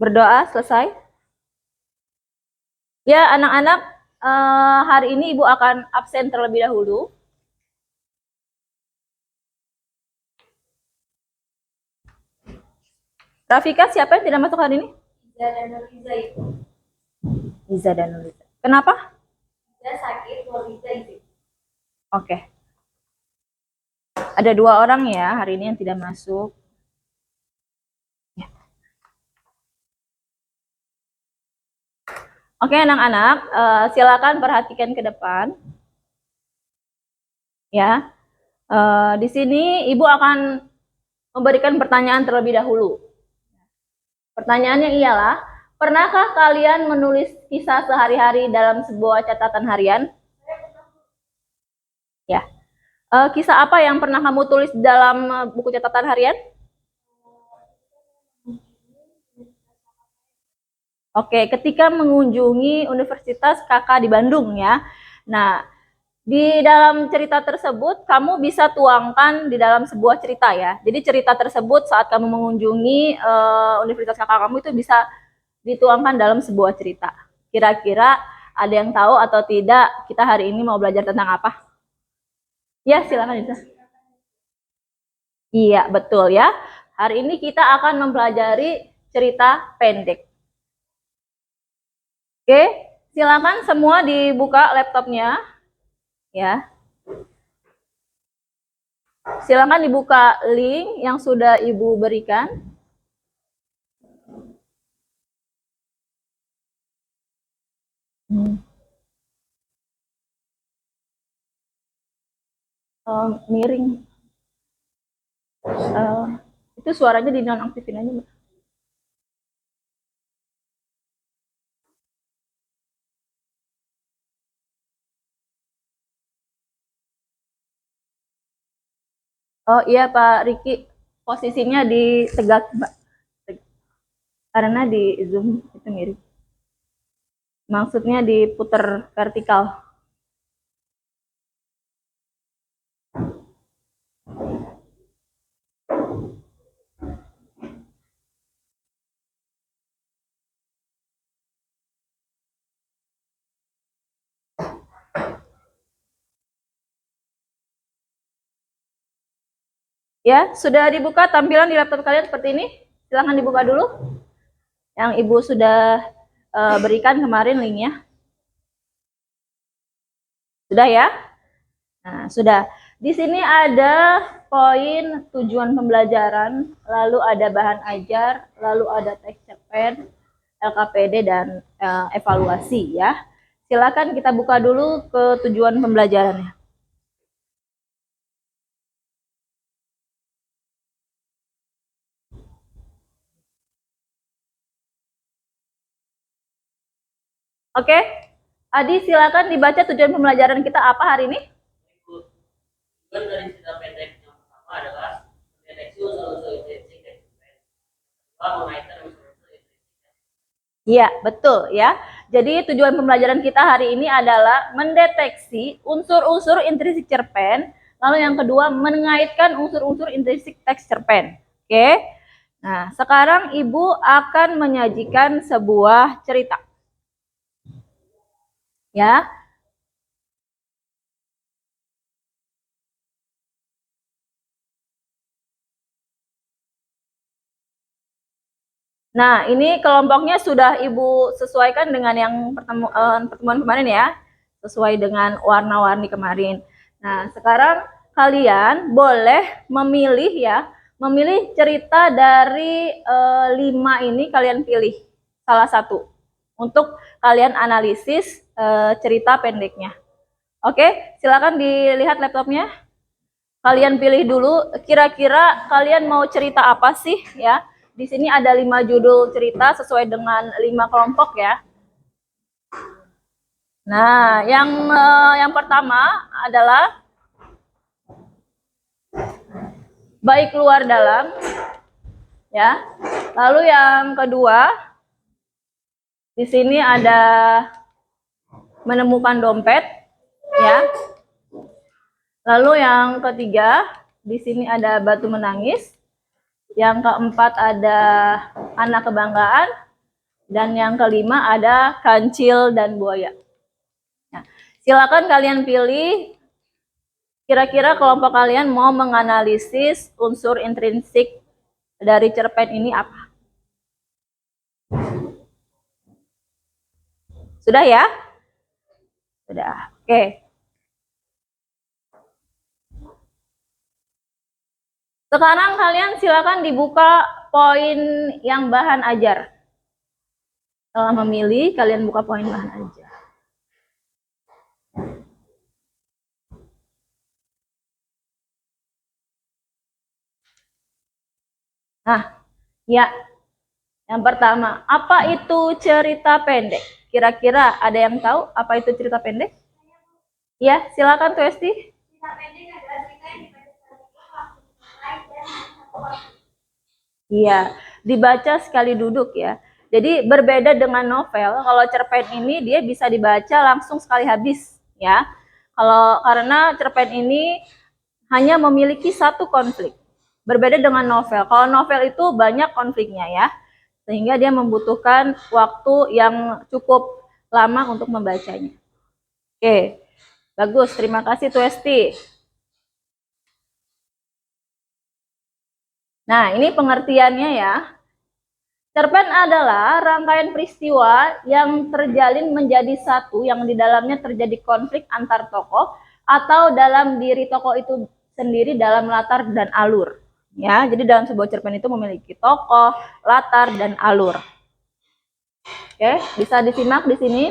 Berdoa selesai. Ya, anak-anak, hari ini Ibu akan absen terlebih dahulu. Rafika, siapa yang tidak masuk hari ini? Iza dan Nuriza itu. Iza dan Nuriza. Kenapa? Iza sakit, Nuriza itu. Oke. Ada 2 orang ya hari ini yang tidak masuk. Ya. Oke, anak-anak, silakan perhatikan ke depan. Ya, di sini Ibu akan memberikan pertanyaan terlebih dahulu. Pertanyaannya ialah, pernahkah kalian menulis kisah sehari-hari dalam sebuah catatan harian? Ya. Kisah apa yang pernah kamu tulis dalam buku catatan harian? Oke, ketika mengunjungi Universitas Kakak di Bandung ya. Nah, di dalam cerita tersebut kamu bisa tuangkan di dalam sebuah cerita ya. Jadi cerita tersebut saat kamu mengunjungi Universitas Kakak kamu itu bisa dituangkan dalam sebuah cerita. Kira-kira ada yang tahu atau tidak kita hari ini mau belajar tentang apa? Ya, silakan Isa. Iya, betul ya. Hari ini kita akan mempelajari cerita pendek. Oke, silakan semua dibuka laptopnya. Ya. Silakan dibuka link yang sudah Ibu berikan. Miring. Itu suaranya dinonaktifin aja, Mbak. Oh iya Pak Riki, posisinya di tegak, Mbak. Karena di Zoom itu miring. Maksudnya diputar vertikal. Ya, sudah dibuka tampilan di laptop kalian seperti ini? Silahkan dibuka dulu. Yang Ibu sudah berikan kemarin linknya. Sudah ya? Nah, sudah. Di sini ada poin tujuan pembelajaran, lalu ada bahan ajar, lalu ada teks cerpen, LKPD, dan evaluasi ya. Silakan kita buka dulu ke tujuan pembelajarannya. Oke, Adi silakan dibaca tujuan pembelajaran kita apa hari ini? Tujuan dari cerita pendek yang pertama adalah mendeteksi unsur-unsur intrinsik dan mengaitkan unsur-unsur intrinsik. Iya, betul ya. Jadi tujuan pembelajaran kita hari ini adalah mendeteksi unsur-unsur intrinsik cerpen, lalu yang kedua mengaitkan unsur-unsur intrinsik teks cerpen. Oke. Nah, sekarang Ibu akan menyajikan sebuah cerita. Ya. Nah, ini kelompoknya sudah Ibu sesuaikan dengan yang pertemuan kemarin ya, sesuai dengan warna-warni kemarin. Nah, sekarang kalian boleh memilih ya, memilih cerita dari 5 ini kalian pilih salah satu untuk kalian analisis cerita pendeknya. Oke, silakan dilihat laptopnya. Kalian pilih dulu, kira-kira kalian mau cerita apa sih ya? Di sini ada 5 judul cerita sesuai dengan 5 kelompok ya. Nah, yang pertama adalah baik luar dalam, ya. Lalu yang kedua, di sini ada menemukan dompet, ya. Lalu yang ketiga, di sini ada batu menangis. Yang keempat ada anak kebanggaan. Dan yang kelima ada kancil dan buaya. Nah, silakan kalian pilih kira-kira kelompok kalian mau menganalisis unsur intrinsik dari cerpen ini apa? Sudah ya? Sudah. Oke. Sekarang kalian silakan dibuka poin yang bahan ajar. Setelah memilih, kalian buka poin bahan ajar. Nah, ya. Yang pertama, apa itu cerita pendek? Kira-kira ada yang tahu apa itu cerita pendek? Ya, silakan Tuesti. Cerita pendek adalah cerita yang dibaca secara waktu mulai dan satu waktu. Iya, dibaca sekali duduk ya. Jadi berbeda dengan novel, kalau cerpen ini dia bisa dibaca langsung sekali habis ya. Karena cerpen ini hanya memiliki satu konflik. Berbeda dengan novel. Kalau novel itu banyak konfliknya ya. Sehingga dia membutuhkan waktu yang cukup lama untuk membacanya. Oke. Bagus, terima kasih Tuesti. Nah, ini pengertiannya ya. Cerpen adalah rangkaian peristiwa yang terjalin menjadi satu, yang di dalamnya terjadi konflik antar tokoh, atau dalam diri tokoh itu sendiri dalam latar dan alur. Ya, jadi dalam sebuah cerpen itu memiliki tokoh, latar, dan alur. Oke, bisa disimak di sini.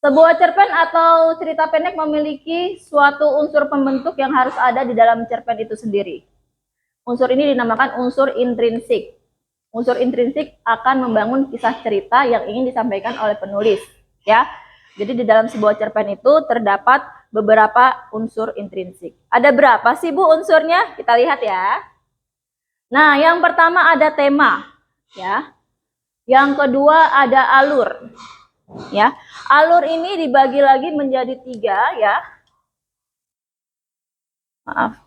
Sebuah cerpen atau cerita pendek memiliki suatu unsur pembentuk yang harus ada di dalam cerpen itu sendiri. Unsur ini dinamakan unsur intrinsik. Unsur intrinsik akan membangun kisah cerita yang ingin disampaikan oleh penulis, ya. Jadi di dalam sebuah cerpen itu terdapat beberapa unsur intrinsik. Ada berapa sih Bu unsurnya? Kita lihat ya. Nah, yang pertama ada tema, ya. Yang kedua ada alur, ya. Alur ini dibagi lagi menjadi 3, ya. Maaf.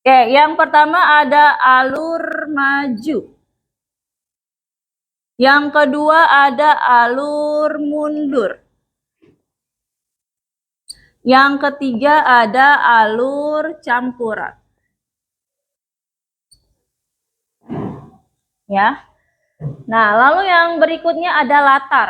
Oke, yang pertama ada alur maju. Yang kedua ada alur mundur. Yang ketiga ada alur campuran. Ya. Nah, lalu yang berikutnya ada latar.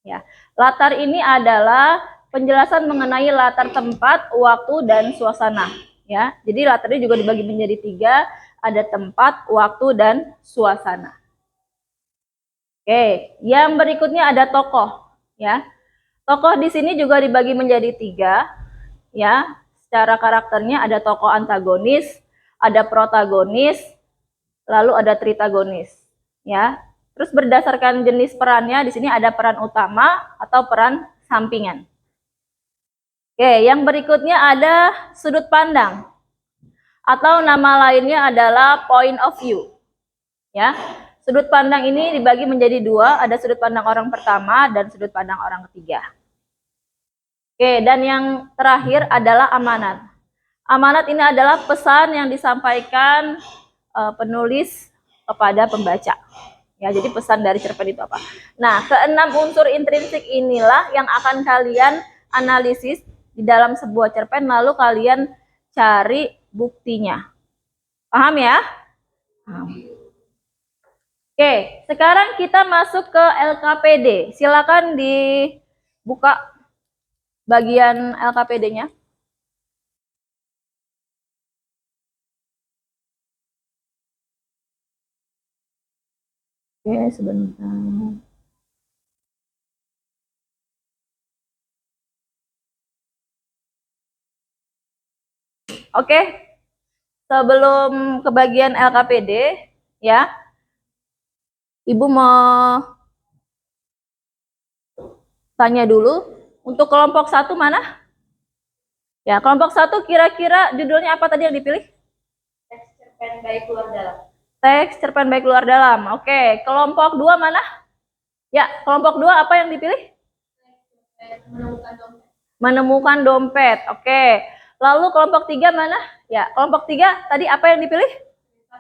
Ya. Latar ini adalah penjelasan mengenai latar tempat, waktu, dan suasana. Ya, jadi latarnya juga dibagi menjadi 3, ada tempat, waktu, dan suasana. Oke, yang berikutnya ada tokoh, ya. Tokoh di sini juga dibagi menjadi 3, ya. Secara karakternya ada tokoh antagonis, ada protagonis, lalu ada tritagonis, ya. Terus berdasarkan jenis perannya di sini ada peran utama atau peran sampingan. Oke, yang berikutnya ada sudut pandang. Atau nama lainnya adalah point of view. Ya. Sudut pandang ini dibagi menjadi 2, ada sudut pandang orang pertama dan sudut pandang orang ketiga. Oke, dan yang terakhir adalah amanat. Amanat ini adalah pesan yang disampaikan penulis kepada pembaca. Ya, jadi pesan dari cerpen itu apa? Nah, ke-6 unsur intrinsik inilah yang akan kalian analisis di dalam sebuah cerpen, lalu kalian cari buktinya. Paham ya? Paham. Oke, sekarang kita masuk ke LKPD. Silakan dibuka bagian LKPD-nya. Oke, sebentar. Oke, sebelum ke bagian LKPD, ya, Ibu mau tanya dulu, untuk kelompok 1 mana? Ya, kelompok 1 kira-kira judulnya apa tadi yang dipilih? Teks cerpen baik luar dalam. Teks cerpen baik luar dalam. Oke, kelompok 2 mana? Ya, kelompok 2 apa yang dipilih? Menemukan dompet. Menemukan dompet. Oke. Lalu kelompok 3 mana? Ya, kelompok 3 tadi apa yang dipilih?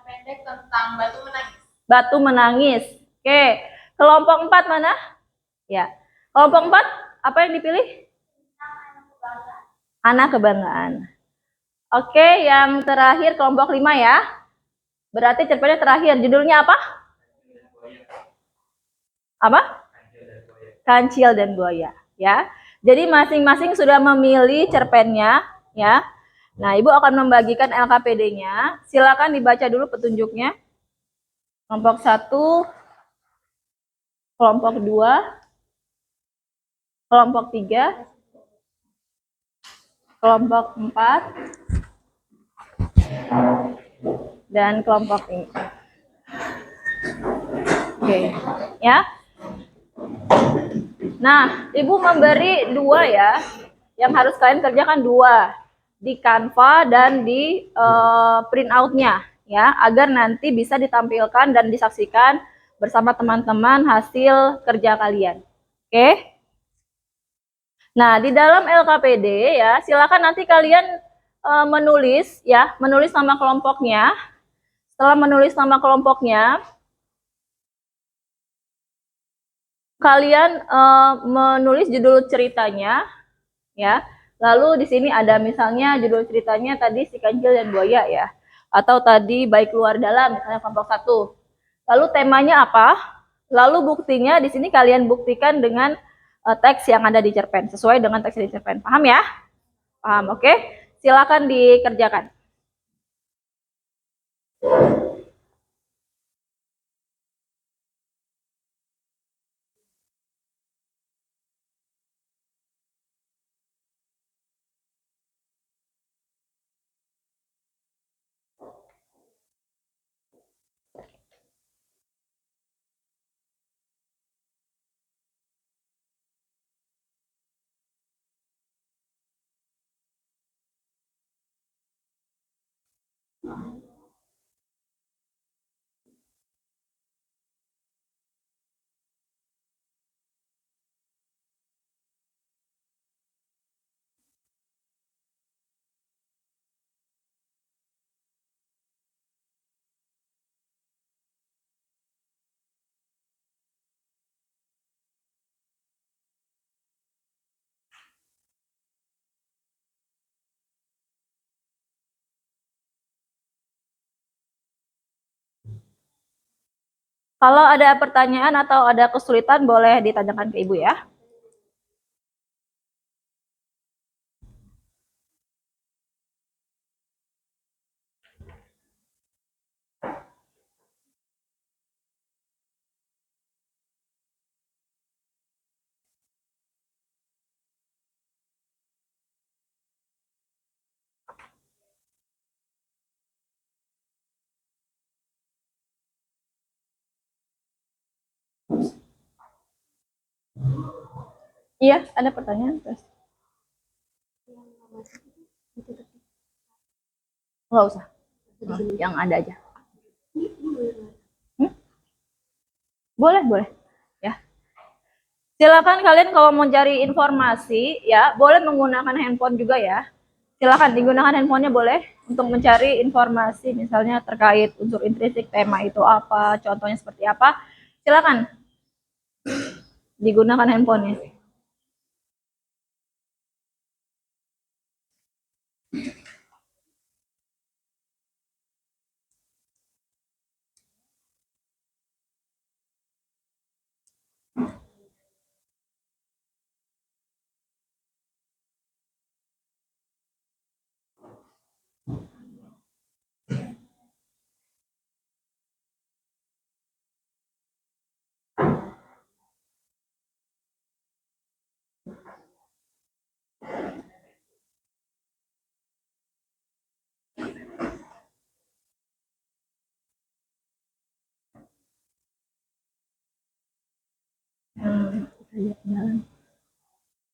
pendek tentang batu menangis. Batu menangis. Oke. Kelompok 4 mana? Ya. Kelompok 4 apa yang dipilih? Anak kebanggaan. Oke, yang terakhir kelompok 5 ya. Berarti cerpennya terakhir. Judulnya apa? Apa? Kancil dan buaya, ya. Jadi masing-masing sudah memilih cerpennya, ya. Nah, Ibu akan membagikan LKPD-nya. Silakan dibaca dulu petunjuknya. Kelompok 1, kelompok 2, kelompok 3, kelompok 4, dan kelompok ini. Oke, ya. Nah, Ibu memberi 2 ya. Yang harus kalian kerjakan 2 di Canva dan di print out-nya ya, agar nanti bisa ditampilkan dan disaksikan bersama teman-teman hasil kerja kalian. Oke? Nah, di dalam LKPD ya, silakan nanti kalian menulis ya, menulis nama kelompoknya. Setelah menulis nama kelompoknya, kalian menulis judul ceritanya ya. Lalu di sini ada misalnya judul ceritanya tadi si kancil dan buaya ya. Atau tadi baik luar dalam misalnya kelompok 1. Lalu temanya apa? Lalu buktinya di sini kalian buktikan dengan teks yang ada di cerpen sesuai dengan teks di cerpen. Paham ya? Paham, oke? Silakan dikerjakan. Kalau ada pertanyaan atau ada kesulitan boleh ditanyakan ke Ibu ya. Iya, ada pertanyaan terus. Nggak usah. Yang ada aja. Boleh, boleh. Ya. Silakan kalian kalau mau cari informasi ya, boleh menggunakan handphone juga ya. Silakan digunakan handphonenya boleh untuk mencari informasi misalnya terkait unsur intrinsik tema itu apa, contohnya seperti apa. Silakan digunakan handphonenya. Kita lihat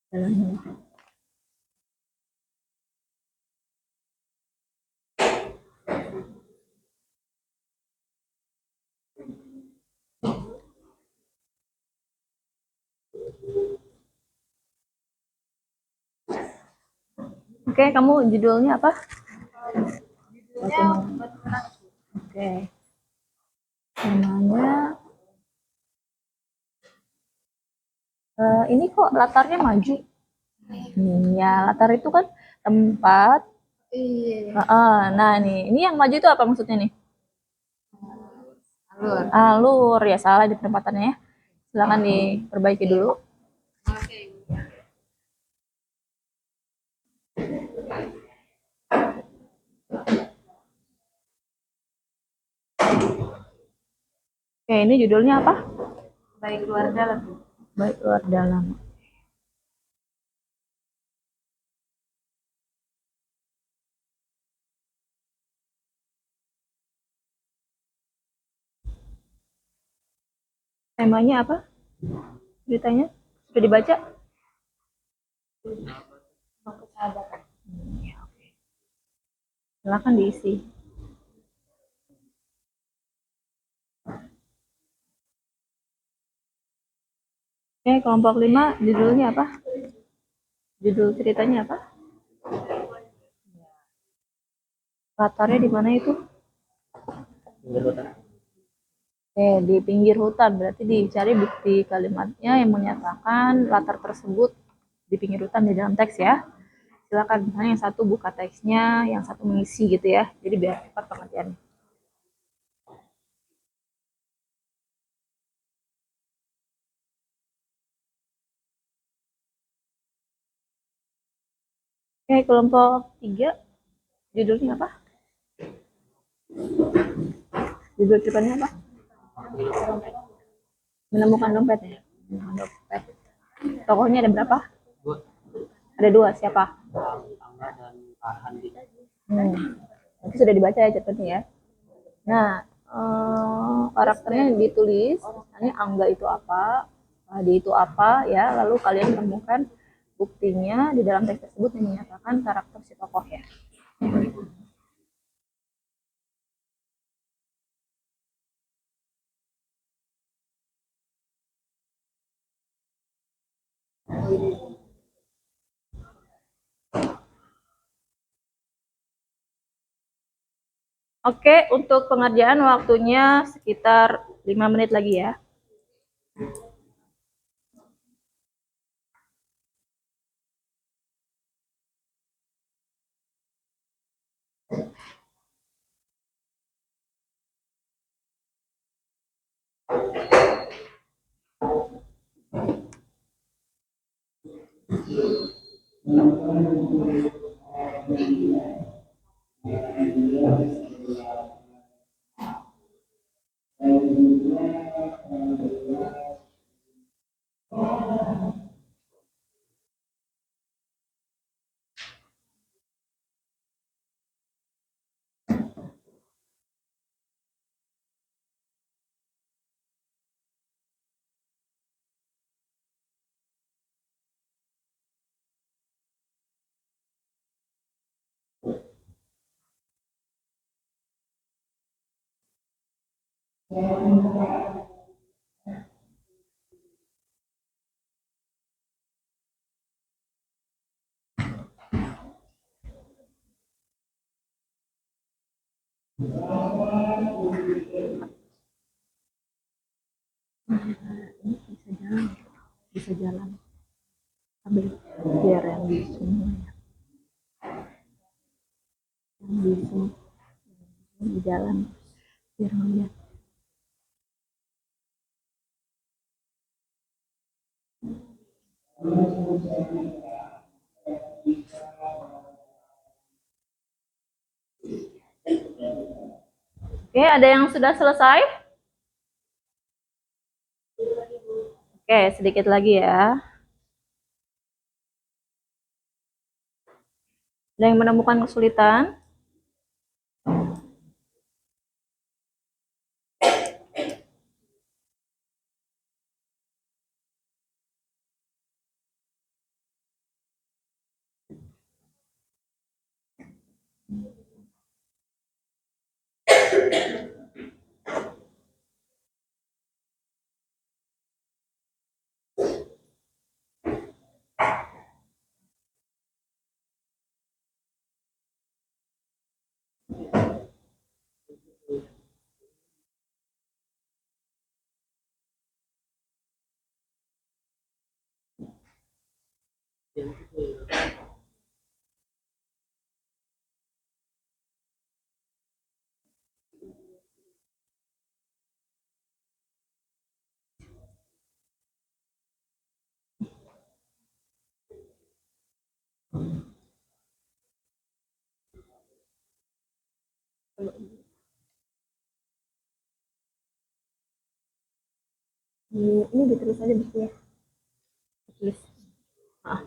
jalannya. Oke, kamu judulnya apa? Judulnya Batu Menangis. Oke. Temanya ini kok latarnya maju. Ya, latar itu kan tempat. Iya. Nah, ini yang maju itu apa maksudnya nih? Alur. Alur, ya salah di penempatannya ya. Silakan diperbaiki dulu. Oke. Oke, ini judulnya apa? Baik luar dalam. Baik luar dalam. Temanya apa? Ceritanya sudah dibaca? Persahabatan. Ya, oke. Silakan diisi. Oke, kelompok 5 judulnya apa? Judul ceritanya apa? Latarnya di mana itu? Oke, di pinggir hutan. Berarti dicari bukti kalimatnya yang menyatakan latar tersebut di pinggir hutan di dalam teks ya. Silakan, misalnya yang satu buka teksnya, yang satu mengisi gitu ya. Jadi biar cepat pengertiannya. Oke, kelompok 3 judulnya apa? Judul ceritanya apa? Menemukan dompet ya. Menemukan dompet. Tokohnya ada berapa? Ada 2. Siapa? Angga dan Pak Handi. Nanti sudah dibaca ya ceritanya ya. Nah, karakternya ditulis. Misalnya Angga itu apa? Adi itu apa ya? Lalu kalian temukan buktinya di dalam teks tersebut yang menyatakan karakter si tokoh ya. Oke, untuk pengerjaan waktunya sekitar 5 menit lagi ya. Bisa jalan ambil biar yang di semua yang di semua di jalan biar ngeliat. Oke, ada yang sudah selesai? Oke, sedikit lagi ya. Ada yang menemukan kesulitan? Ini ditulis aja bisa ya. Tulis. Ah.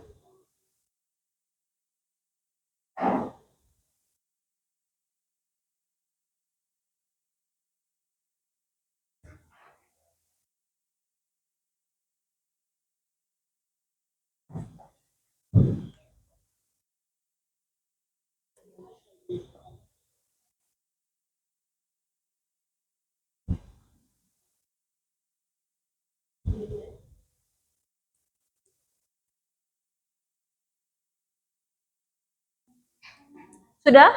Sudah?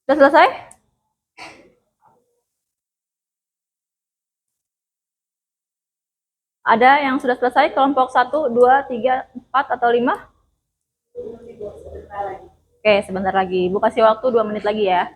Sudah selesai? Ada yang sudah selesai kelompok 1, 2, 3, 4 atau 5? Oke, sebentar lagi. Ibu kasih waktu 2 menit lagi ya.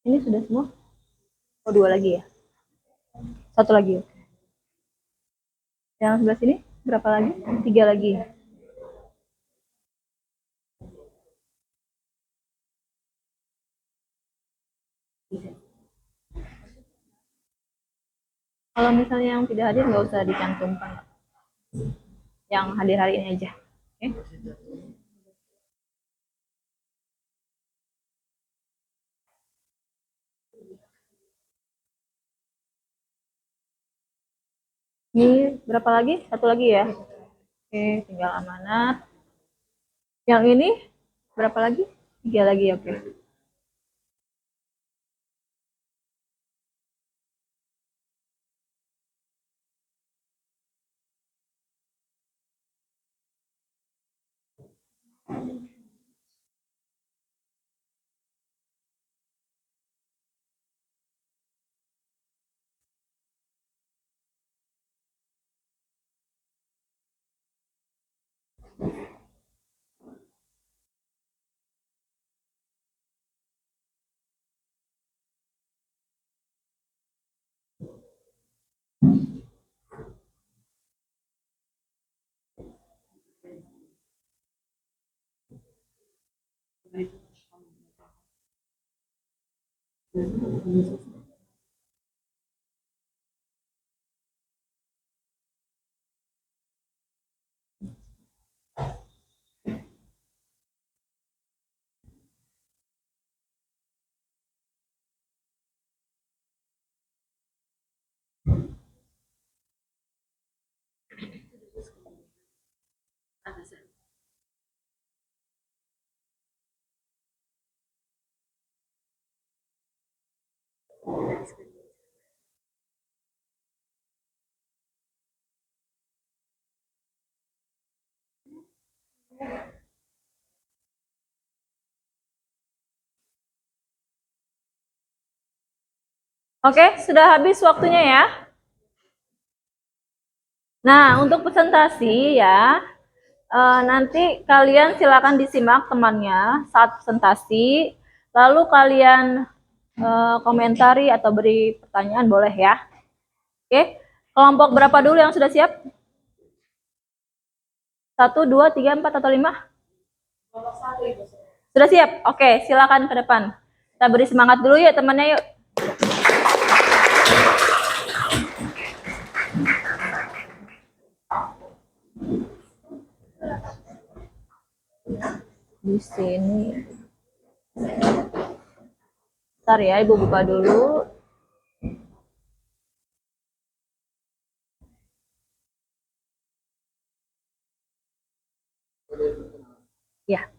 Ini sudah semua? Oh, 2 lagi ya? 1 lagi. Yang sebelah sini berapa lagi? 3 lagi. Kalau misalnya yang tidak hadir nggak usah dicantumkan. Yang hadir hari ini aja. Oke? Ini berapa lagi? 1 lagi ya? Oke, tinggal amanat. Yang ini berapa lagi? 3 lagi, oke. Oke, sudah habis waktunya ya. Nah, untuk presentasi ya, nanti kalian silakan disimak temannya saat presentasi, lalu kalian komentari atau beri pertanyaan boleh ya. Oke, kelompok berapa dulu yang sudah siap? 1, 2, 3, 4, atau 5? Sudah siap? Oke, silakan ke depan. Kita beri semangat dulu ya temannya yuk. Di sini. Bentar ya, Ibu buka dulu. Ya.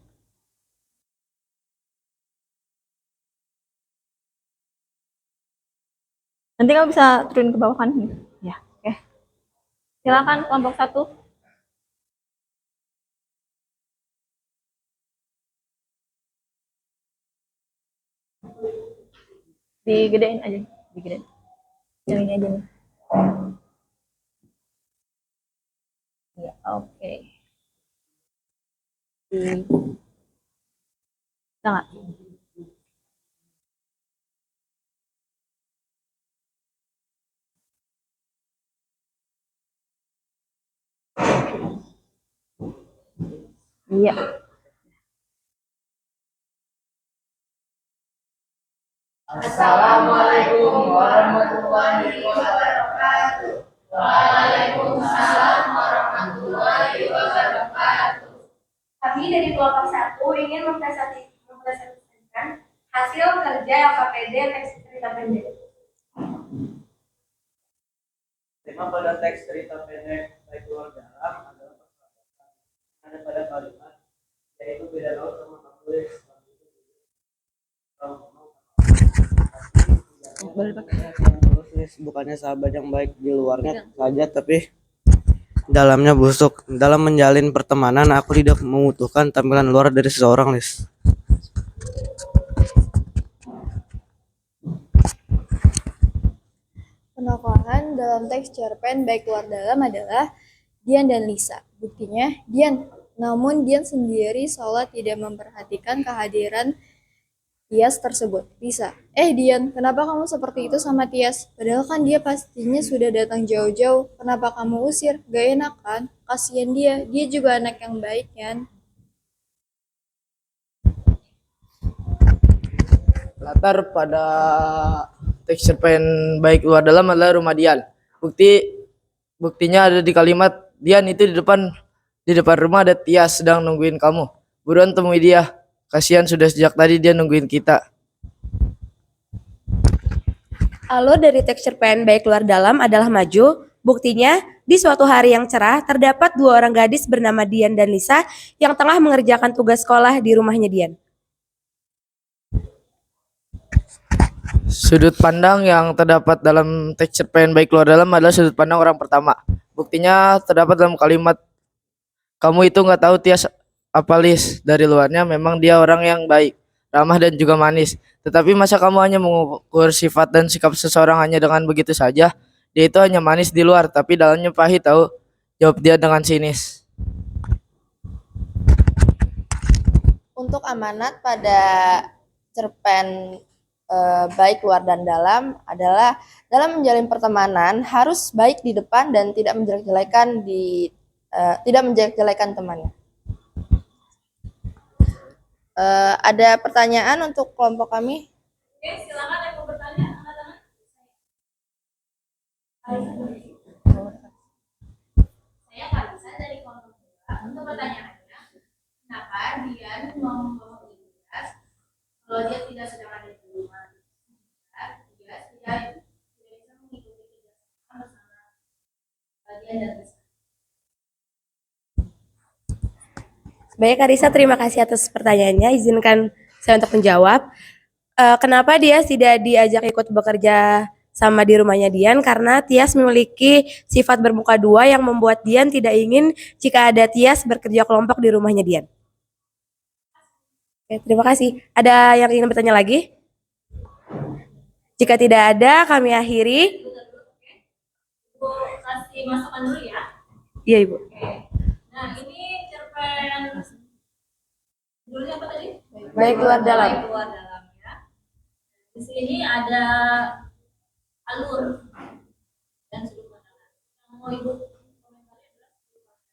Nanti kamu bisa turun ke bawah kan? Ya, oke. Silakan kelompok 1. Digedein aja, digedein. Yang ini aja nih. Ya, oke. Bisa nggak? Iya. Assalamualaikum warahmatullahi wabarakatuh. Waalaikumsalam warahmatullahi wabarakatuh. Kami dari kelompok 1 ingin mempresentasikan hasil kerja LKPD teks cerita pendek. Tema pada teks cerita pendek baik luar dalam adalah persahabatan. Ada pada kalimat yaitu beda laut sama tulis. Bukannya sahabat yang baik di luarnya saja tapi dalamnya busuk. Dalam menjalin pertemanan aku tidak membutuhkan tampilan luar dari seseorang, Lis. Penokohan dalam teks cerpen baik luar dalam adalah Dian dan Lisa. Buktinya Dian, namun Dian sendiri seolah tidak memperhatikan kehadiran Tias tersebut. Lisa, Dian, kenapa kamu seperti itu sama Tias? Padahal kan dia pastinya sudah datang jauh-jauh. Kenapa kamu usir? Gak enak kan? Kasian dia juga anak yang baik kan? Latar pada teks cerpen baik luar dalam adalah rumah Dian. Buktinya ada di kalimat Dian itu di depan rumah ada Tias sedang nungguin kamu. Buruan temui dia. Kasihan sudah sejak tadi dia nungguin kita. Alur dari teks cerpen baik luar dalam adalah maju. Buktinya, di suatu hari yang cerah, terdapat 2 orang gadis bernama Dian dan Lisa yang tengah mengerjakan tugas sekolah di rumahnya Dian. Sudut pandang yang terdapat dalam teks cerpen baik luar dalam adalah sudut pandang orang pertama. Buktinya terdapat dalam kalimat kamu itu nggak tahu Tias apa Lis. Dari luarnya memang dia orang yang baik, ramah dan juga manis. Tetapi masa kamu hanya mengukur sifat dan sikap seseorang hanya dengan begitu saja? Dia itu hanya manis di luar, tapi dalamnya pahit tahu. Jawab dia dengan sinis. Untuk amanat pada cerpen baik luar dan dalam adalah dalam menjalin pertemanan harus baik di depan dan tidak menjelek-jelekan temannya. Ada pertanyaan untuk kelompok kami? Oke, silakan yang mau bertanya, angkat tangan. Saya Kalisa dari kelompok 2. Untuk pertanyaannya, kenapa Dian membawa tugas kalau dia tidak sedang ada di rumah? Dia tidak bisa mengikuti tugas bersama Dian dan Lisa. Baik, Karisa, terima kasih atas pertanyaannya. Izinkan saya untuk menjawab. Kenapa dia tidak diajak ikut bekerja sama di rumahnya Dian? Karena Tias memiliki sifat bermuka 2 yang membuat Dian tidak ingin jika ada Tias bekerja kelompok di rumahnya Dian. Oke, terima kasih. Ada yang ingin bertanya lagi? Jika tidak ada, kami akhiri. Ibu kasih masukan dulu ya. Iya, Ibu. Nah, ini cerpen judulnya apa tadi? Baik luar dalam. Baik luar dalam ya. Di sini ada alur dan sudut pandang. Yang mau ibu komentari adalah sudut pandang.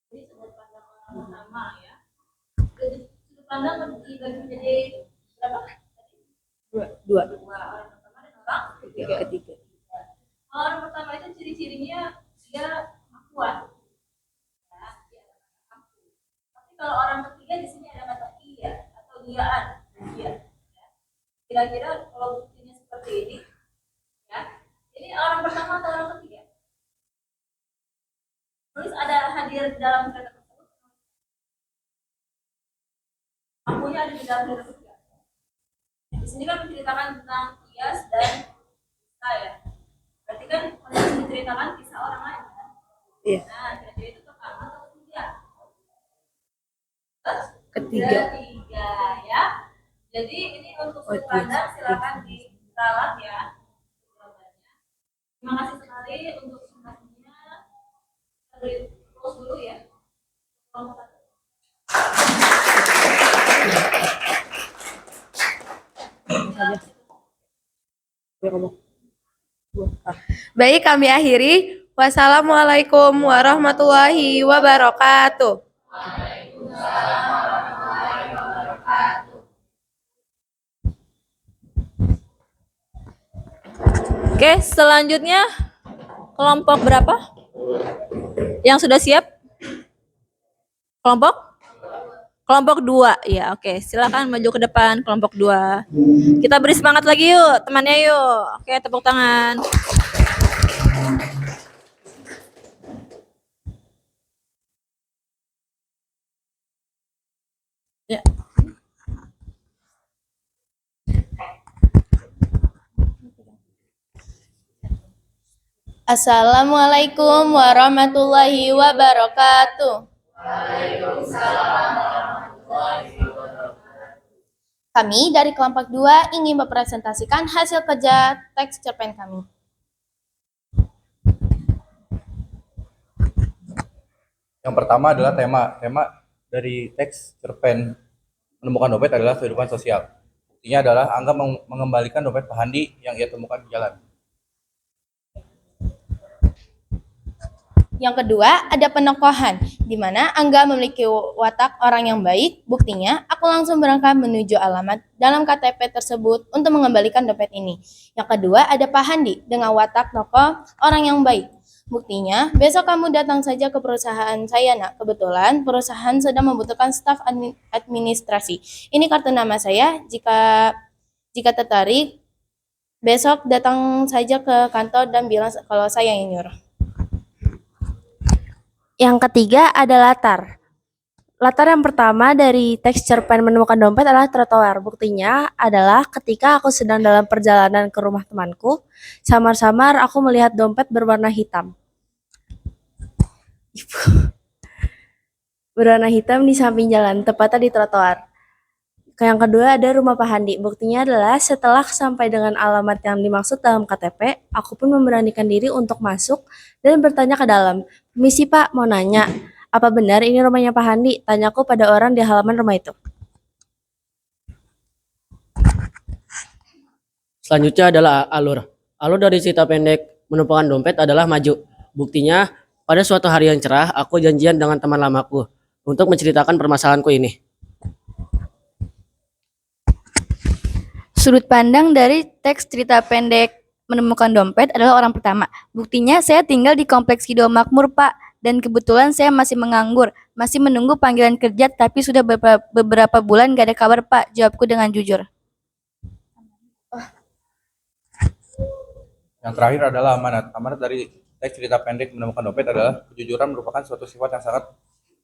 Jadi sudut pandang orang pertama ya. Jadi, sudut pandang dibagi menjadi berapa? Dua. Orang pertama dan orang Ketiga. Orang pertama itu ciri-cirinya dia akuan. Ya, dia aku. Tapi kalau orang ketiga di sini ada kata iya atau diaan. Iya. Ya. Kira-kira kalau buktinya seperti ini, ya. Ini orang pertama atau orang ketiga? Tulis ada hadir di dalam cerita tersebut. Akunya ada di dalam cerita tersebut. Di sini kan menceritakan tentang Iyas dan saya. Berarti kan yang diceritakan kisah orang lain kan? Iya. Nah, jadi itu pertama atau ketiga? Ketiga. Ketiga ya. Jadi ini untuk sudut pandang silakan diralat ya jawabannya. Terima kasih sekali untuk semuanya. Kita beri close dulu ya. Kelompok satu. Baik, kami akhiri. Wassalamualaikum warahmatullahi wabarakatuh. Oke, selanjutnya kelompok berapa? Yang sudah siap? Kelompok 2. Ya, oke. Silakan maju ke depan kelompok 2. Kita beri semangat lagi yuk, temannya yuk. Oke, tepuk tangan. Ya. Assalamualaikum warahmatullahi wabarakatuh. Kami dari kelompok 2 ingin mempresentasikan hasil kerja teks cerpen kami. Yang pertama adalah tema dari teks cerpen menemukan dompet adalah kehidupan sosial. Buktinya adalah Angga mengembalikan dompet Pak Handi yang ia temukan di jalan. Yang kedua, ada penokohan, di mana Angga memiliki watak orang yang baik. Buktinya, aku langsung berangkat menuju alamat dalam KTP tersebut untuk mengembalikan dompet ini. Yang kedua, ada Pak Handi dengan watak tokoh orang yang baik. Buktinya, besok kamu datang saja ke perusahaan saya, nak. Kebetulan, perusahaan sedang membutuhkan staf administrasi. Ini kartu nama saya. Jika tertarik, besok datang saja ke kantor dan bilang kalau saya yang nyuruh. Yang ketiga ada latar. Latar yang pertama dari teks cerpen menemukan dompet adalah trotoar. Buktinya adalah ketika aku sedang dalam perjalanan ke rumah temanku, samar-samar aku melihat dompet berwarna hitam. Berwarna hitam di samping jalan, tepatnya di trotoar. Yang kedua ada rumah Pak Handi. Buktinya adalah setelah sampai dengan alamat yang dimaksud dalam KTP, aku pun memberanikan diri untuk masuk dan bertanya ke dalam. Permisi Pak, mau nanya, apa benar ini rumahnya Pak Handi? Tanyaku pada orang di halaman rumah itu. Selanjutnya adalah alur. Alur dari cerita pendek menemukan dompet adalah maju. Buktinya, pada suatu hari yang cerah, aku janjian dengan teman lamaku untuk menceritakan permasalahanku ini. Sudut pandang dari teks cerita pendek menemukan dompet adalah orang pertama. Buktinya saya tinggal di Kompleks Kido Makmur, Pak. Dan kebetulan saya masih menganggur, masih menunggu panggilan kerja, tapi sudah beberapa bulan gak ada kabar, Pak. Jawabku dengan jujur. Yang terakhir adalah amanat. Amanat dari teks cerita pendek menemukan dompet adalah kejujuran merupakan suatu sifat yang sangat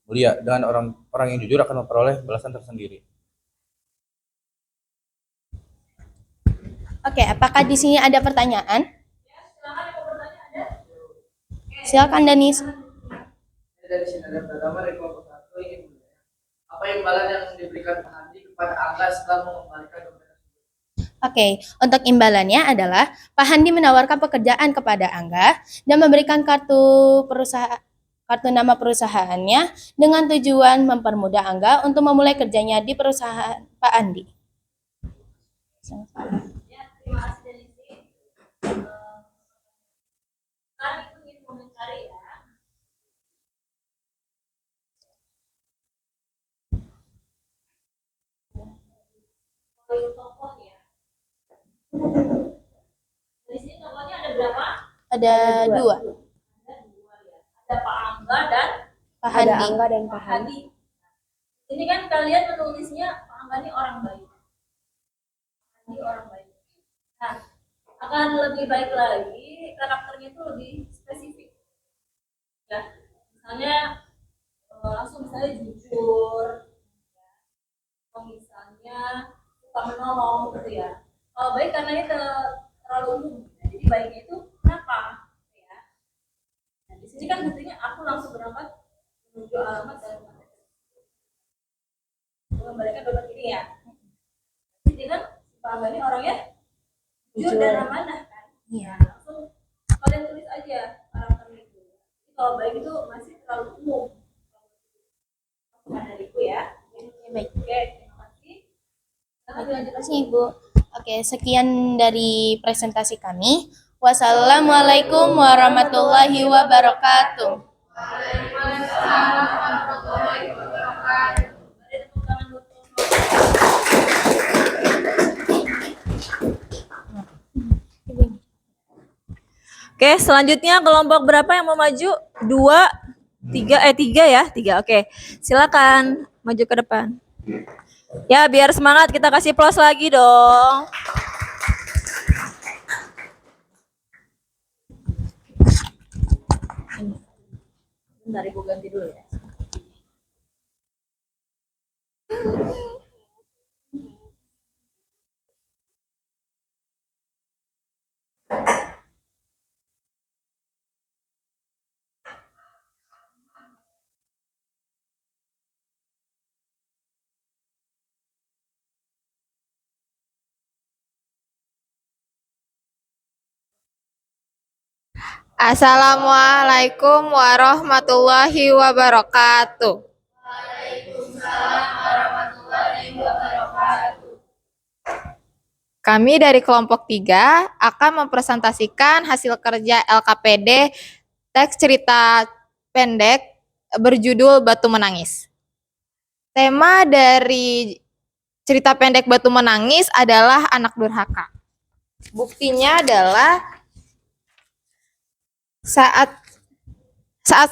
mulia. Dengan orang yang jujur akan memperoleh balasan tersendiri. Oke, apakah di sini ada pertanyaan? Silakan Danis. Dari sini ada pertama dari kelompok 1 ingin apa imbalan yang diberikan Pak Handi kepada Angga setelah mengembalikan dompet? Oke, untuk imbalannya adalah Pak Handi menawarkan pekerjaan kepada Angga dan memberikan kartu nama perusahaannya dengan tujuan mempermudah Angga untuk memulai kerjanya di perusahaan Pak Andi. Ya, terima kasih Denisi. Sekarang Ibu ingin mencari ya. Tokoh ya. Di sini tokohnya ada berapa? Ada dua, Ada dua ya. Ada Pak Angga dan Pak Ada Handi. Angga dan Pak Pak Handi. Hadi. Ini kan kalian menulisnya Pak Angga ini orang baik. Hadi orang baik. Nah, akan lebih baik lagi karakternya itu lebih spesifik. Ya, misalnya langsung misalnya jujur, ya. Atau misalnya suka menolong gitu ya. Kalau baik karena ini terlalu umum. Ya. Jadi baiknya itu kenapa? Ya. Nah, di sini kan buktinya aku langsung berangkat menuju alamat dan mengembalikan dompet ini ya. Jadi kan Pak Angga ini orangnya jujur dan amanah kan. Iya. Langsung kalian tulis aja karakternya itu. Jadi kalau baik itu masih terlalu umum. Bukan dariku ya. Baik. Oke, terima kasih. Sekarang dilanjut Terima kasih Ibu. Oke, sekian dari presentasi kami. Wassalamualaikum warahmatullahi wabarakatuh. Oke, selanjutnya kelompok berapa yang mau maju? Tiga ya? Tiga, oke. Silakan maju ke depan. Ya, biar semangat kita kasih plus lagi dong. Bentar, Ibu ganti dulu ya. Assalamualaikum warahmatullahi wabarakatuh. Kami dari kelompok 3 akan mempresentasikan hasil kerja LKPD teks cerita pendek berjudul Batu Menangis. Tema dari cerita pendek Batu Menangis adalah anak durhaka. Buktinya adalah saat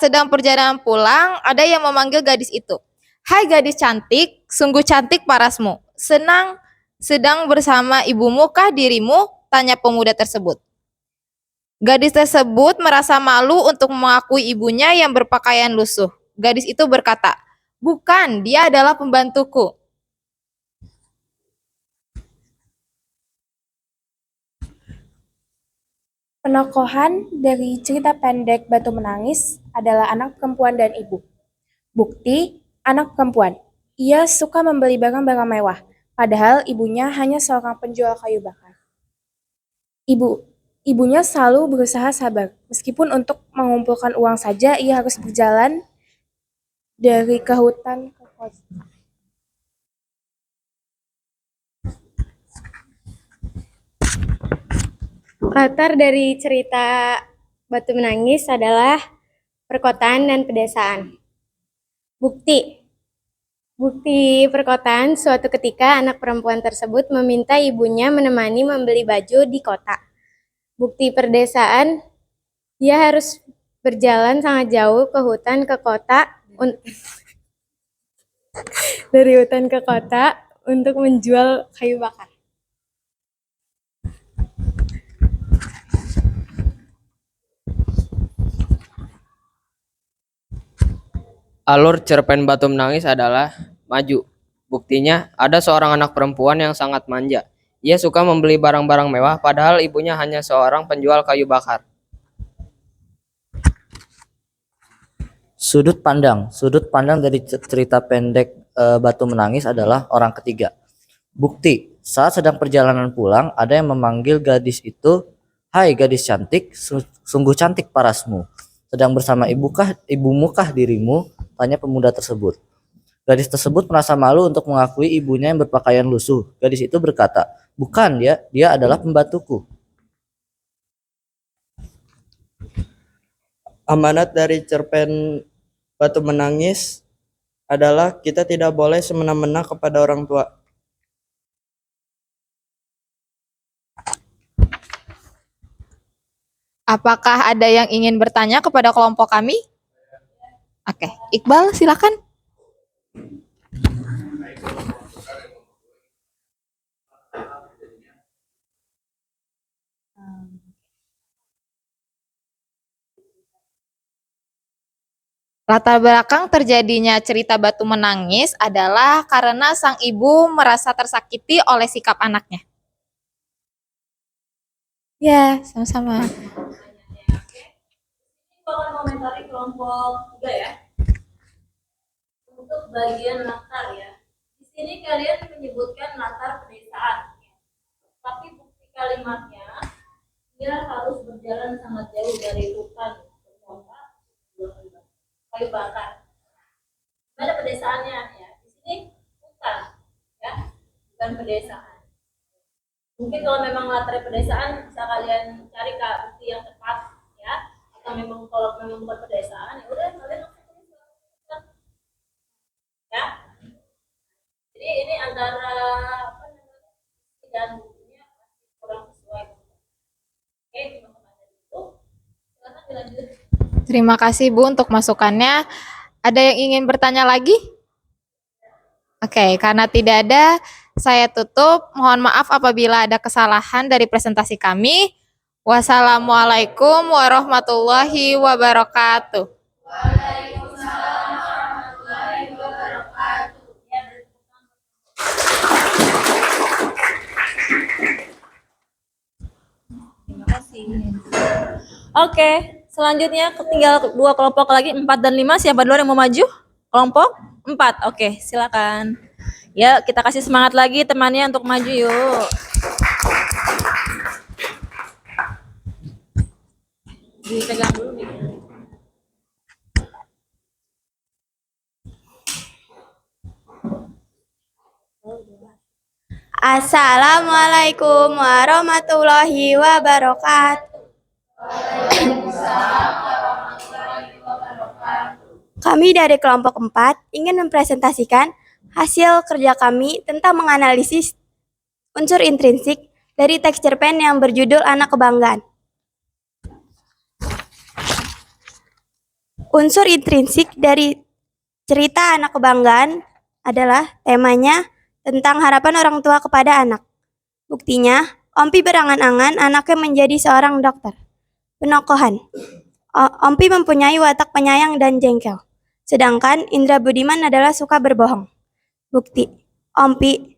sedang perjalanan pulang, ada yang memanggil gadis itu. Hai gadis cantik, sungguh cantik parasmu. Sedang bersama ibumu kah dirimu? Tanya pemuda tersebut. Gadis tersebut merasa malu untuk mengakui ibunya yang berpakaian lusuh. Gadis itu berkata, bukan, dia adalah pembantuku. Penokohan dari cerita pendek Batu Menangis adalah anak perempuan dan ibu. Bukti, anak perempuan. Ia suka membeli barang-barang mewah, padahal ibunya hanya seorang penjual kayu bakar. Ibunya selalu berusaha sabar, meskipun untuk mengumpulkan uang saja ia harus berjalan dari ke hutan ke kota. Latar dari cerita Batu Menangis adalah perkotaan dan pedesaan. Bukti perkotaan, suatu ketika anak perempuan tersebut meminta ibunya menemani membeli baju di kota. Bukti perdesaan, dia harus berjalan sangat jauh ke hutan ke kota dari hutan ke kota untuk menjual kayu bakar. Alur cerpen Batu Menangis adalah maju. Buktinya, ada seorang anak perempuan yang sangat manja. Ia suka membeli barang-barang mewah, padahal ibunya hanya seorang penjual kayu bakar. Sudut pandang dari cerita pendek Batu Menangis adalah orang ketiga. Bukti, saat sedang perjalanan pulang, ada yang memanggil gadis itu, "Hai gadis cantik, sungguh cantik parasmu. Sedang bersama ibumukah dirimu?" tanya pemuda tersebut. Gadis tersebut merasa malu untuk mengakui ibunya yang berpakaian lusuh. Gadis itu berkata, "Bukan, dia adalah pembantuku." Amanat dari cerpen Batu Menangis adalah kita tidak boleh semena-mena kepada orang tua. Apakah ada yang ingin bertanya kepada kelompok kami? Oke, Iqbal silakan. Latar belakang terjadinya cerita Batu Menangis adalah karena sang ibu merasa tersakiti oleh sikap anaknya. Ya, sama-sama. Aku akan komentari kelompok 3 ya. Untuk bagian latar ya. Di sini kalian menyebutkan latar pedesaan. Tapi bukti kalimatnya, dia harus berjalan sangat jauh dari hutan kayu bakar. Ada pedesaannya ya. Di sini hutan ya, bukan pedesaan. Mungkin kalau memang latar pedesaan bisa kalian cari ke bukti yang tepat ya. Atau memang kalau memang bukan pedesaan ya udah kalian langsung tulis ya. Jadi ini antara apa namanya dan buktinya kurang sesuai. Oke, terima kasih itu. Silakan dilanjut. Terima kasih Bu untuk masukannya. Ada yang ingin bertanya lagi? Oke, karena tidak ada, saya tutup. Mohon maaf apabila ada kesalahan dari presentasi kami. Wassalamualaikum warahmatullahi wabarakatuh. Terima kasih. Oke, selanjutnya tinggal 2 kelompok lagi, 4 dan 5. Siapa duluan yang mau maju? Kelompok 4. Oke, silakan. Ya, kita kasih semangat lagi temannya untuk maju yuk. Dipegang dulu nih. Assalamualaikum warahmatullahi wabarakatuh. Kami dari kelompok 4 ingin mempresentasikan hasil kerja kami tentang menganalisis unsur intrinsik dari teks cerpen yang berjudul Anak Kebanggaan. Unsur intrinsik dari cerita Anak Kebanggaan adalah temanya tentang harapan orang tua kepada anak. Buktinya, Ompi berangan-angan anaknya menjadi seorang dokter. Penokohan, Ompi mempunyai watak penyayang dan jengkel. Sedangkan Indra Budiman adalah suka berbohong. Bukti, Ompi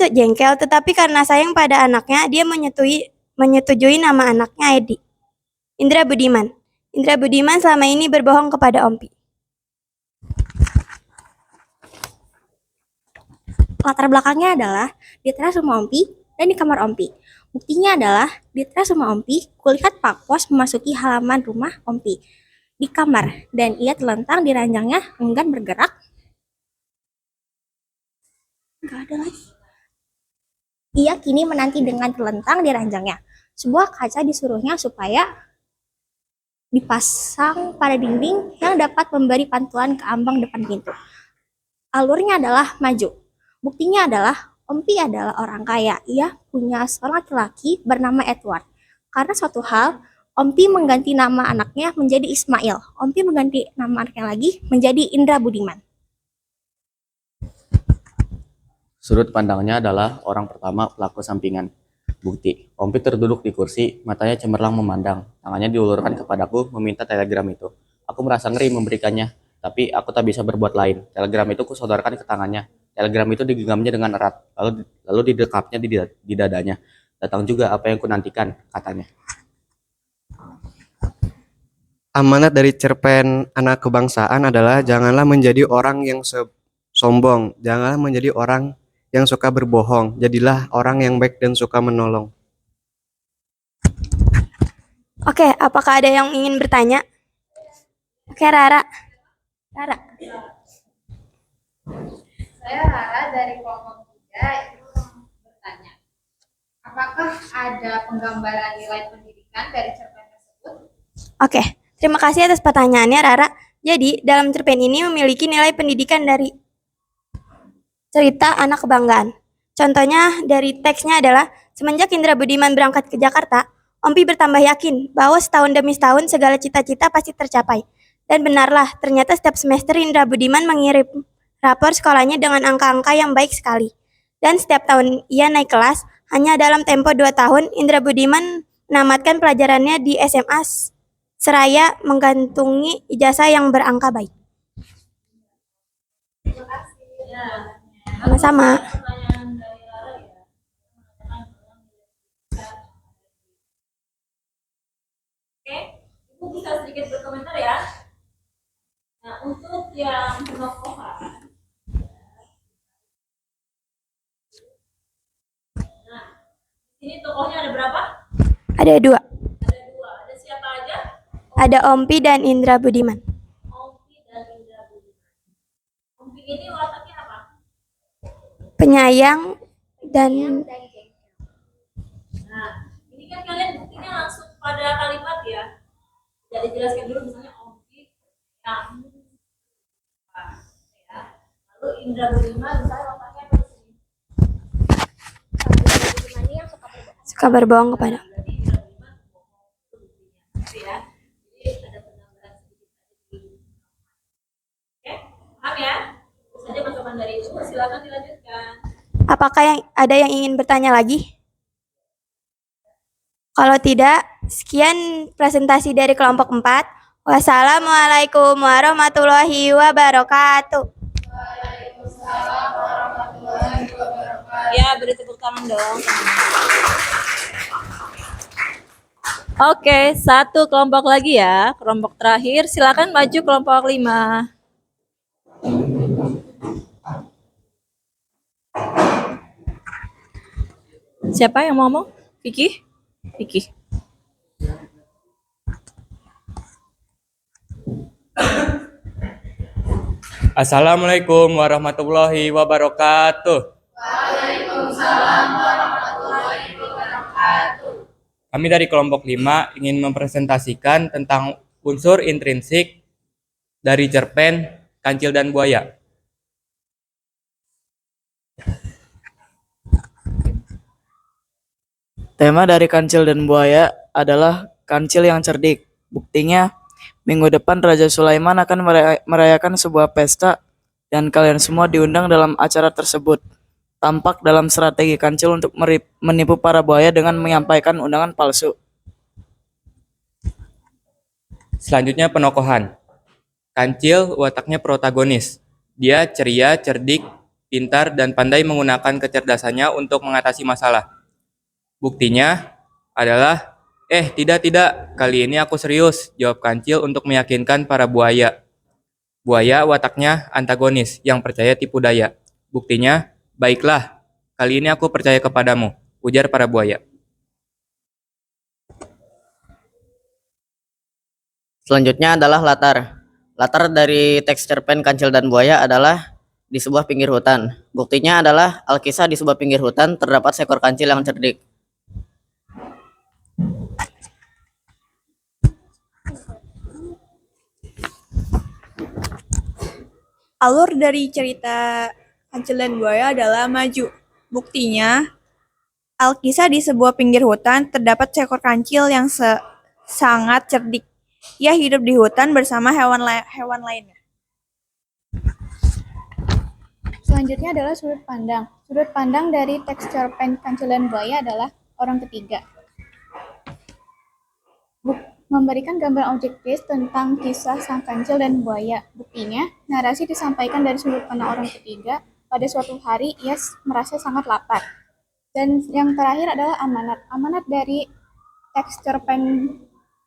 jengkel tetapi karena sayang pada anaknya, dia menyetujui nama anaknya Edi. Indra Budiman selama ini berbohong kepada Ompi. Latar belakangnya adalah di teras rumah Ompi dan di kamar Ompi. Buktinya adalah di teras rumah Ompi, kulihat Pak Pos memasuki halaman rumah Ompi di kamar dan ia terlentang di ranjangnya enggan bergerak. Enggak ada lagi. Ia kini menanti dengan terlentang di ranjangnya. Sebuah kaca disuruhnya supaya dipasang pada dinding yang dapat memberi pantulan ke ambang depan pintu. Alurnya adalah maju. Buktinya adalah Ompi adalah orang kaya. Ia punya seorang laki-laki bernama Edward. Karena suatu hal, Ompi mengganti nama anaknya menjadi Ismail. Ompi mengganti nama anaknya lagi menjadi Indra Budiman. Sudut pandangnya adalah orang pertama pelaku sampingan. Bukti, Ompi terduduk di kursi, matanya cemerlang memandang. Tangannya diulurkan kepadaku meminta telegram itu. Aku merasa ngeri memberikannya, tapi aku tak bisa berbuat lain. Telegram itu kusodorkan ke tangannya. Telegram itu digenggamnya dengan erat, lalu didekapnya di dadanya. Datang juga apa yang kunantikan, katanya. Amanat dari cerpen Anak Kebangsaan adalah janganlah menjadi orang yang sombong, janganlah menjadi orang yang suka berbohong. Jadilah orang yang baik dan suka menolong. Oke, apakah ada yang ingin bertanya? Oke, Rara. Rara. Saya Rara dari kelompok 3 itu bertanya, apakah ada penggambaran nilai pendidikan dari cerpen tersebut? Oke, terima kasih atas pertanyaannya, Rara. Jadi, dalam cerpen ini memiliki nilai pendidikan dari cerita anak kebanggaan. Contohnya dari teksnya adalah, semenjak Indra Budiman berangkat ke Jakarta, Ompi bertambah yakin bahwa setahun demi setahun segala cita-cita pasti tercapai. Dan benarlah, ternyata setiap semester Indra Budiman mengirim rapor sekolahnya dengan angka-angka yang baik sekali. Dan setiap tahun ia naik kelas, hanya dalam tempo 2 tahun, Indra Budiman menamatkan pelajarannya di SMA seraya menggantungi ijazah yang berangka baik. Sama-sama. Oke, Ibu bisa sedikit berkomentar ya. Nah, untuk yang penokohan, nah, ini tokohnya ada berapa? Ada 2. Ada 2. Ada siapa aja? Ada Ompi dan Indra Budiman. Ompi dan Indra Budiman. Ompi ini wataknya apa? Penyayang dan Nah, ini kan kalian buktinya langsung pada kalimat ya. Tidak dijelaskan dulu misalnya Ompi yang ya. Lalu Indra Budiman misalnya wataknya apa di sini? suka berbohong kepada. Paham ya? Itu saja masukan dari Ibu. Silakan dilanjutkan. Apakah ada yang ingin bertanya lagi? Kalau tidak, sekian presentasi dari kelompok 4. Wassalamualaikum warahmatullahi wabarakatuh. Ya, beri tepuk tangan dong. Oke, 1 kelompok lagi ya. Kelompok terakhir, silakan maju kelompok 5. Siapa yang mau ngomong? Vicky? Vicky. Assalamualaikum warahmatullahi wabarakatuh. Waalaikumsalam warahmatullahi wabarakatuh. Kami dari kelompok 5 ingin mempresentasikan tentang unsur intrinsik dari cerpen Kancil dan Buaya. Tema dari Kancil dan Buaya adalah kancil yang cerdik. Buktinya, minggu depan Raja Sulaiman akan merayakan sebuah pesta dan kalian semua diundang dalam acara tersebut. Tampak dalam strategi kancil untuk menipu para buaya dengan menyampaikan undangan palsu. Selanjutnya penokohan. Kancil wataknya protagonis. Dia ceria, cerdik, pintar, dan pandai menggunakan kecerdasannya untuk mengatasi masalah. Buktinya adalah, tidak, kali ini aku serius, jawab Kancil untuk meyakinkan para buaya. Buaya wataknya antagonis, yang percaya tipu daya. Buktinya, baiklah, kali ini aku percaya kepadamu, ujar para buaya. Selanjutnya adalah latar. Latar dari teks cerpen Kancil dan Buaya adalah di sebuah pinggir hutan. Buktinya adalah alkisah di sebuah pinggir hutan terdapat seekor kancil yang cerdik. Alur dari cerita Kancil dan Buaya adalah maju. Buktinya, alkisah di sebuah pinggir hutan terdapat seekor kancil yang sangat cerdik. Ia hidup di hutan bersama hewan lainnya. Selanjutnya adalah sudut pandang. Sudut pandang dari teks cerpen Kancil dan Buaya adalah orang ketiga. Memberikan gambaran objektif tentang kisah sang kancil dan buaya. Buktinya, narasi disampaikan dari sudut pandang orang ketiga. Pada suatu hari, ia merasa sangat lapar. Dan yang terakhir adalah amanat. Amanat dari teks cerpen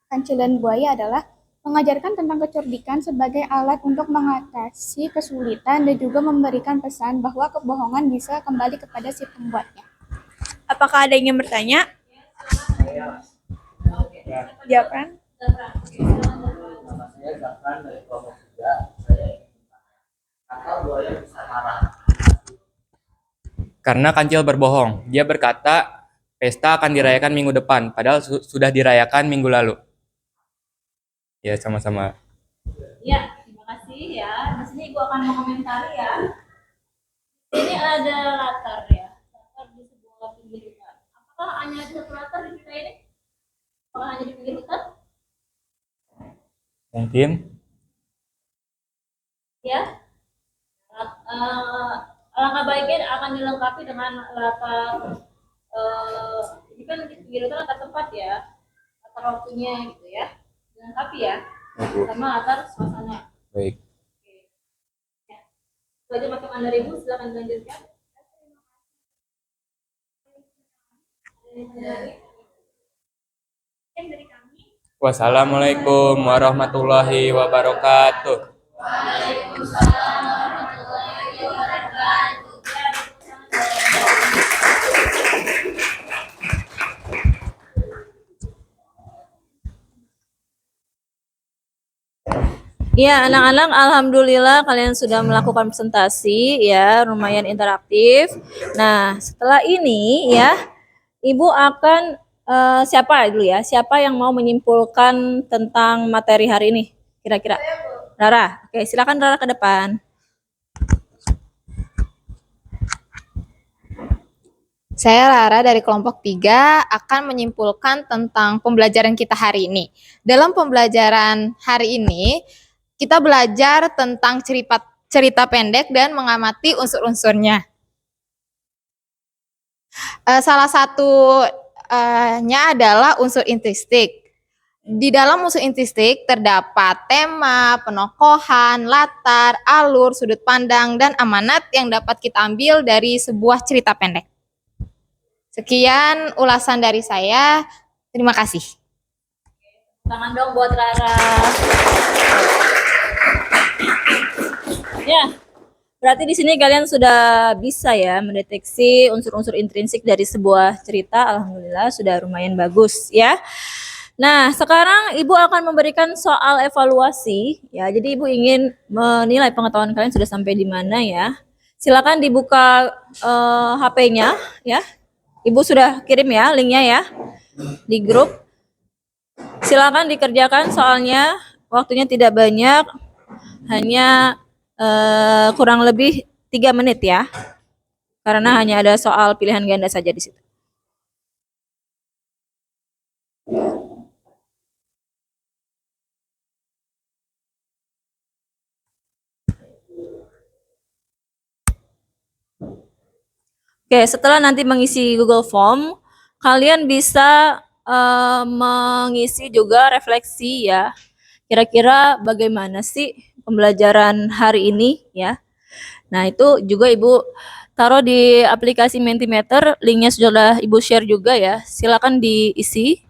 Kancil dan Buaya adalah mengajarkan tentang kecerdikan sebagai alat untuk mengatasi kesulitan dan juga memberikan pesan bahwa kebohongan bisa kembali kepada si pembuatnya. Apakah ada yang ingin bertanya? Jawaban? Karena Kancil berbohong. Dia berkata pesta akan dirayakan minggu depan, padahal sudah dirayakan minggu lalu. Ya, sama-sama. Ya, terima kasih ya. Di sini Ibu akan mengomentari ya. Ini ada latar ya. Latar di sebuah pinggir hutan. Apakah hanya ada satu latar di cerita ini? Apakah hanya di pinggir hutan? Mungkin. Ya. Alangkah baiknya akan dilengkapi dengan latar ini kan di pinggir hutan latar tempat ya. Latar waktunya gitu ya. Dilengkapi ya. Sama latar suasana. Baik. Itu aja masukan dari Ibu, silakan dilanjutkan. Wassalamualaikum warahmatullahi wabarakatuh. Ya, anak-anak, alhamdulillah kalian sudah melakukan presentasi ya, lumayan interaktif. Nah, setelah ini ya, Ibu akan siapa dulu ya? Siapa yang mau menyimpulkan tentang materi hari ini? Kira-kira. Rara. Oke, silakan Rara ke depan. Saya Rara dari kelompok 3 akan menyimpulkan tentang pembelajaran kita hari ini. Dalam pembelajaran hari ini, kita belajar tentang cerita pendek dan mengamati unsur-unsurnya. Salah satunya adalah unsur intrinsik. Di dalam unsur intrinsik terdapat tema, penokohan, latar, alur, sudut pandang, dan amanat yang dapat kita ambil dari sebuah cerita pendek. Sekian ulasan dari saya. Terima kasih. Tangan dong buat Rara. Ya, berarti di sini kalian sudah bisa ya mendeteksi unsur-unsur intrinsik dari sebuah cerita. Alhamdulillah sudah lumayan bagus ya. Nah, sekarang Ibu akan memberikan soal evaluasi ya. Jadi Ibu ingin menilai pengetahuan kalian sudah sampai di mana ya. Silakan dibuka HP-nya ya. Ibu sudah kirim ya linknya ya di grup. Silakan dikerjakan soalnya, waktunya tidak banyak, hanya kurang lebih 3 menit ya. Karena hanya ada soal pilihan ganda saja di situ. Oke, setelah nanti mengisi Google Form, kalian bisa mengisi juga refleksi ya. Kira-kira bagaimana sih pembelajaran hari ini ya. Nah, itu juga Ibu taruh di aplikasi Mentimeter, linknya sudah Ibu share juga ya. Silakan diisi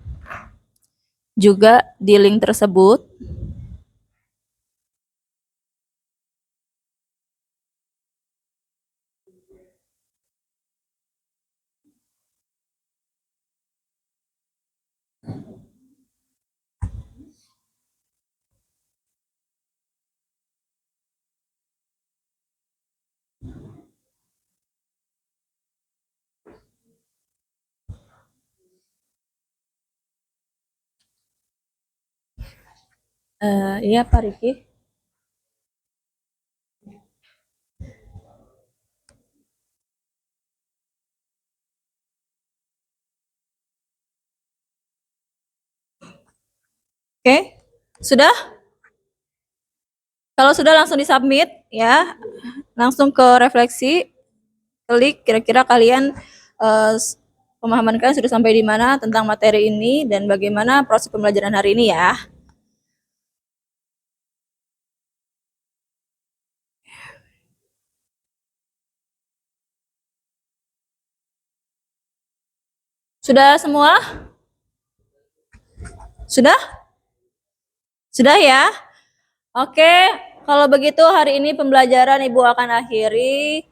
juga di link tersebut. Iya Pak Riki. Oke, sudah? Kalau sudah langsung disubmit ya, langsung ke refleksi, klik kira-kira kalian pemahaman kalian sudah sampai di mana tentang materi ini dan bagaimana proses pembelajaran hari ini ya. Sudah semua? Sudah? Sudah ya? Oke, kalau begitu hari ini pembelajaran Ibu akan akhiri.